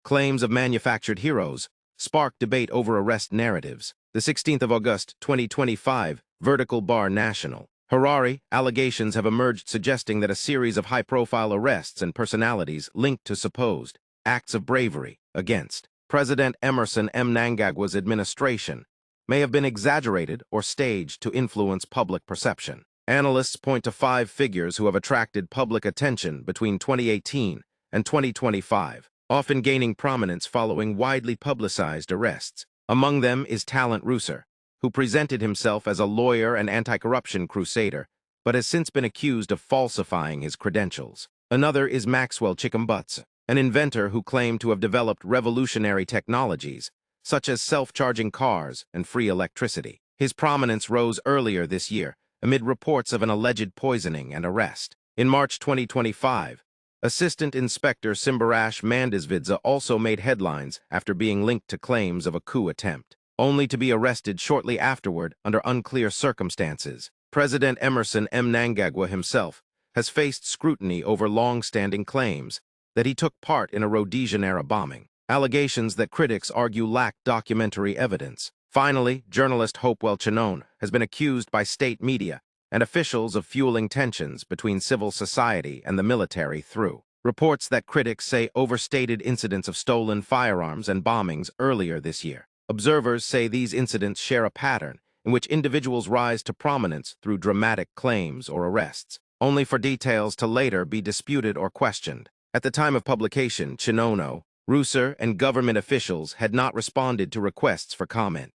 Claims of manufactured heroes spark debate over arrest narratives. The 16th of August, 2025, Vertical Bar National. Harare, allegations have emerged suggesting that a series of high-profile arrests and personalities linked to supposed acts of bravery against President Emmerson Mnangagwa's administration may have been exaggerated or staged to influence public perception. Analysts point to 5 figures who have attracted public attention between 2018 and 2025, often gaining prominence following widely publicized arrests. Among them is Talent Rooser, who presented himself as a lawyer and anti-corruption crusader, but has since been accused of falsifying his credentials. Another is Maxwell Chikumbutsa, an inventor who claimed to have developed revolutionary technologies, such as self-charging cars and free electricity. His prominence rose earlier this year, amid reports of an alleged poisoning and arrest. In March 2025, Assistant Inspector Simbarash Mandizvidza also made headlines after being linked to claims of a coup attempt, only to be arrested shortly afterward under unclear circumstances. President Emmerson Mnangagwa himself has faced scrutiny over long-standing claims that he took part in a Rhodesian-era bombing, allegations that critics argue lack documentary evidence. Finally, journalist Hopewell Chinon has been accused by state media and officials of fueling tensions between civil society and the military through reports that critics say overstated incidents of stolen firearms and bombings earlier this year. Observers say these incidents share a pattern in which individuals rise to prominence through dramatic claims or arrests, only for details to later be disputed or questioned. At the time of publication, Chinono, Rooser, and government officials had not responded to requests for comment.